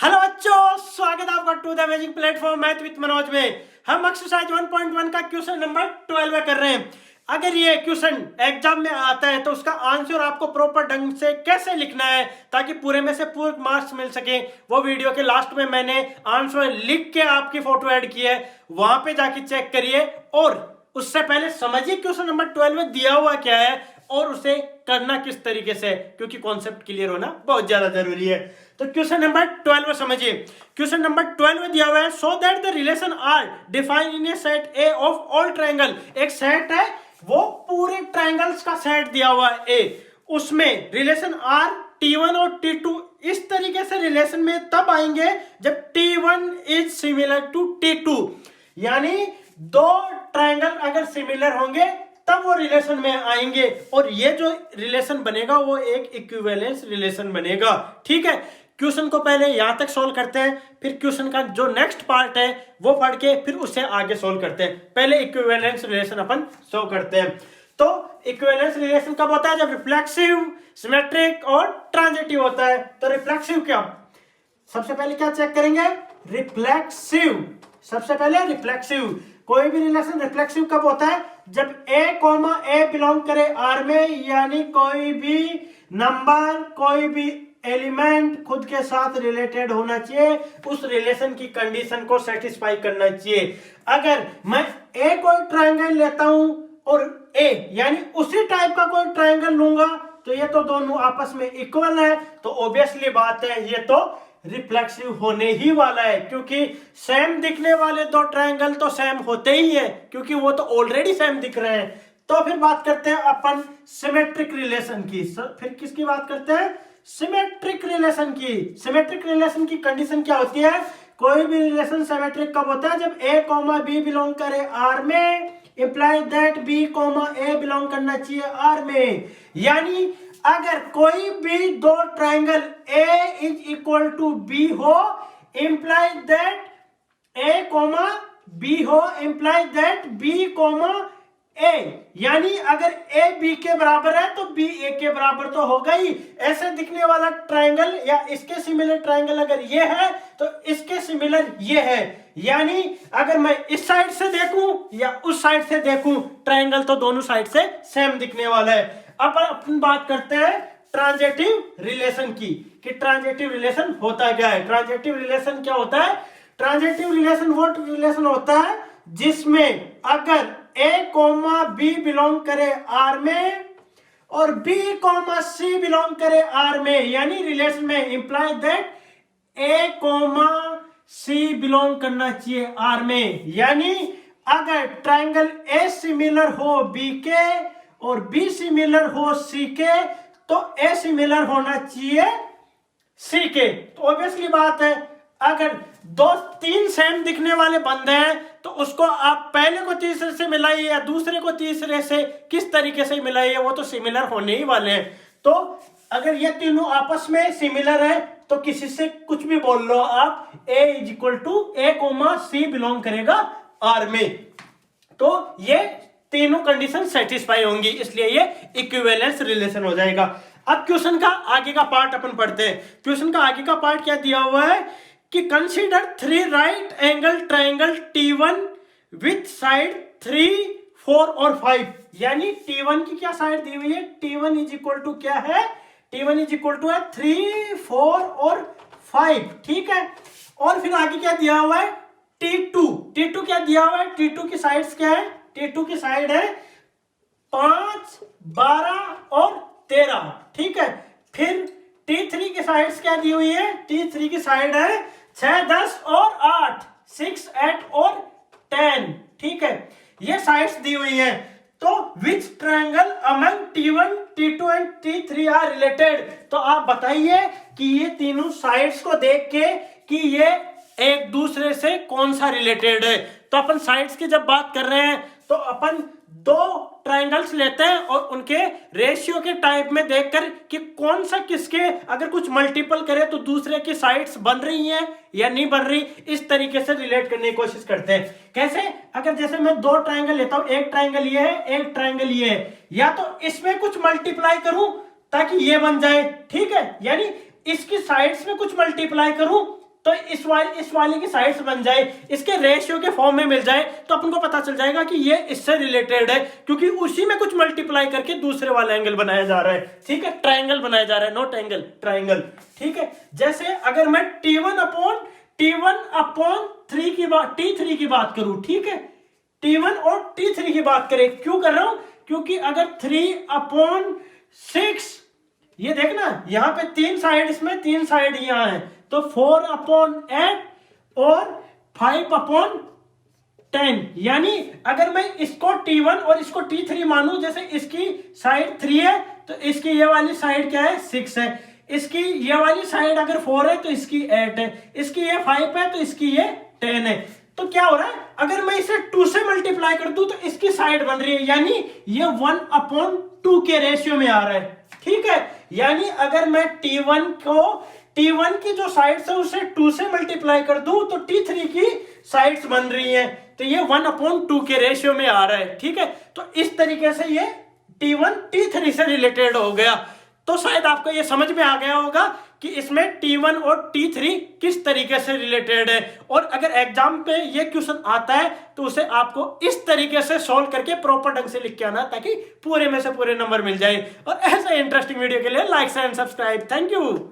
Hello बच्चों, स्वागत है आपका to the magic platform math with Manoj में। हम एक्सरसाइज 1.1 का क्वेश्चन नंबर 12 कर रहे हैं। अगर ये क्वेश्चन एग्जाम में आता है तो उसका आंसर आपको प्रॉपर ढंग से कैसे लिखना है ताकि पूरे में से पूरे मार्क्स मिल सके, वो वीडियो के लास्ट में मैंने आंसर लिख के आपकी फोटो ऐड की है, वहां पे जाके चेक करिए। और उससे पहले समझिए क्वेश्चन नंबर 12 में दिया हुआ क्या है और उसे करना किस तरीके से, क्योंकि कॉन्सेप्ट क्लियर होना बहुत ज्यादा जरूरी है। तो क्वेश्चन नंबर 12 समझिए। क्वेश्चन नंबर 12 में दिया हुआ है so that the relation R define in a set A of all triangle. एक सेट है, वो पूरे ट्रायंगल्स का सेट दिया हुआ है ए, उसमें रिलेशन आर T1 और T2 इस तरीके से रिलेशन में तब आएंगे जब T1 is similar to T2, यानी दो ट्रायंगल अगर सिमिलर होंगे तब वो रिलेशन में आएंगे और ये जो रिलेशन बनेगा वो एक इक्विवेलेंस रिलेशन बनेगा। ठीक है, क्वेश्चन को पहले यहां तक सोल्व करते हैं, फिर क्वेश्चन का जो नेक्स्ट पार्ट है वो पढ़ के फिर उससे आगे सोल्व करते हैं। पहले इक्विवेलेंस रिलेशन अपन सोल्व करते हैं। तो इक्विवेलेंस रिलेशन कब होता है? जब रिफ्लेक्सिव, सिमेट्रिक और ट्रांजिटिव होता है। तो रिफ्लेक्सिव क्या, सबसे पहले क्या चेक करेंगे? रिफ्लेक्सिव। सबसे पहले रिफ्लेक्सिव, कोई भी रिलेशन रिफ्लेक्सिव कब होता है? जब a बिलोंग करे R में, यानी कोई भी नंबर, कोई भी एलिमेंट खुद के साथ रिलेटेड होना चाहिए, उस रिलेशन की कंडीशन को सेटिस्फाई करना चाहिए। अगर मैं ए कोई ट्रायंगल लेता हूं और ए यानी उसी टाइप का कोई ट्रायंगल लूंगा तो ये तो दोनों आपस में इक्वल है, तो ऑब्वियसली बात है ये तो रिफ्लेक्सिव होने ही वाला है, क्योंकि सेम दिखने वाले दो ट्रायंगल तो सेम होते ही है, क्योंकि वो तो ऑलरेडी सेम दिख रहे हैं। तो फिर बात करते हैं अपन सिमेट्रिक रिलेशन की। फिर किसकी बात करते हैं? सिमेट्रिक रिलेशन की। सिमेट्रिक रिलेशन की कंडीशन क्या होती है? कोई भी रिलेशन सिमेट्रिक कब होता है? जब a, b बिलोंग करे R में, imply that b, a belong करना चाहिए R में। यानी अगर कोई भी दो triangle A is equal to B हो, इंप्लाई दैट A, B हो, इंप्लाई दैट B, A, यानी अगर A B के बराबर है तो B A के बराबर तो होगा ही। ऐसे दिखने वाला ट्रायंगल या इसके सिमिलर ट्रायंगल अगर ये है तो इसके सिमिलर ये है, यानी अगर मैं इस साइड से देखूं या उस साइड से देखूं, ट्रायंगल तो दोनों साइड से सेम दिखने वाला है। अब अपन बात करते हैं ट्रांजिटिव रिलेशन की, कि ट्रांजिटिव रिलेशन होता क्या है। ट्रांजिटिव रिलेशन क्या होता है? ट्रांजिटिव रिलेशन वो रिलेशन होता है जिसमें अगर a, b बिलोंग करे R में और b, c बिलोंग करे R में, यानी रिलेशन में imply that a, c belong करना चाहिए R में। यानी अगर ट्रायंगल A सिमिलर हो B के और B सिमिलर हो C के, तो A सिमिलर होना चाहिए C के। तो ऑब्वियसली बात है, अगर दो तीन सेम दिखने वाले बंदे हैं तो उसको आप पहले को तीसरे से मिलाइए या दूसरे को तीसरे से, किस तरीके से मिलाइए, वो तो सिमिलर होने ही वाले हैं। तो अगर ये तीनों आपस में सिमिलर है तो किसी से कुछ भी बोल लो आप, A is equal to A, C belong करेगा R में, तो ये तीनों कंडीशन सेटिस्फाई होंगी, इसलिए ये इक्विवेलेंस रिलेशन हो जाएगा। अब क्वेश्चन का आगे का पार्ट अपन पढ़ते हैं। क्वेश्चन का आगे का पार्ट क्या दिया हुआ है कि consider 3 right angle triangle T1 with side 3, 4 और 5। यानी T1 की क्या साइड दी हुई है? T1 इज इक्वल टू क्या है? T1 इज इक्वल टू है 3, 4 और 5। ठीक है, और फिर आगे क्या दिया हुआ है? T2। T2 क्या दिया हुआ है? T2 की साइड्स क्या है? T2 की साइड है 5, 12 और 13। ठीक है, फिर T3 की साइड्स क्या दी हुई है? T3 की साइड है 6, 10 और 8, 6, 8 और 10। ठीक है, ये साइड्स दी हुई हैं। तो which triangle among T1, T2 and T3 are related? तो आप बताइए कि ये तीनों साइड्स को देख के कि ये एक दूसरे से कौन सा रिलेटेड है। तो अपन साइड्स की जब बात कर रहे हैं तो अपन दो ट्रायंगल्स लेते हैं और उनके रेशियो के टाइप में देखकर कि कौन सा किसके अगर कुछ मल्टीपल करे तो दूसरे की साइड्स बन रही हैं या नहीं बन रही, इस तरीके से रिलेट करने की कोशिश करते हैं। कैसे? अगर जैसे मैं दो ट्रायंगल लेता हूं, एक ट्रायंगल ये है, एक ट्रायंगल ये है, या तो इसमें कुछ मल्टीप्लाई करूं ताकि ये बन जाए, ठीक है, यानी इसकी साइड्स में कुछ मल्टीप्लाई करूं तो इस वाले की साइड्स बन जाए, इसके रेशियो के फॉर्म में मिल जाए, तो अपन को पता चल जाएगा कि ये इससे रिलेटेड है, क्योंकि उसी में कुछ मल्टीप्लाई करके दूसरे वाला एंगल बनाया जा रहा है। ठीक है, ट्राइंगल बनाया जा रहा है, नॉट एंगल, ट्राइंगल। ठीक है, जैसे अगर मैं T1 अपॉन T3 की बात करूं, ठीक है, T1 और T3 की बात करें, क्यों कर रहा हूं, क्योंकि अगर 3/6, ये देखना यहां पे 3 साइड, इसमें 3 साइड यहां है, तो 4/8 और 5/10, यानी अगर मैं इसको T1 और इसको T3 मानूं, जैसे इसकी साइड 3 है तो इसकी ये वाली साइड क्या है, 6 है, इसकी ये वाली साइड अगर 4 है तो इसकी 8 है, इसकी ये 5 है तो इसकी ये 10 है। तो क्या हो रहा है, अगर मैं इसे 2 से मल्टीप्लाई कर दूं तो इसकी साइड बन रही है, यानी ये 1/2 के रेशियो में आ रहा है। ठीक है, यानी अगर मैं T1 की जो साइड्स है उसे 2 से मल्टीप्लाई कर दूं तो T3 की साइड्स बन रही हैं, तो ये 1/2 के रेशियो में आ रहा है। ठीक है, तो इस तरीके से ये T1 T3 से रिलेटेड हो गया। तो शायद आपको ये समझ में आ गया होगा कि इसमें T1 और T3 किस तरीके से रिलेटेड है, और अगर एग्जाम पे ये क्वेश्चन आता है तो उसे आपको इस तरीके से सॉल्व करके प्रॉपर ढंग से लिख के आना, ताकि पूरे में से पूरे नंबर मिल जाए। और ऐसे इंटरेस्टिंग वीडियो के लिए like and subscribe. Thank you.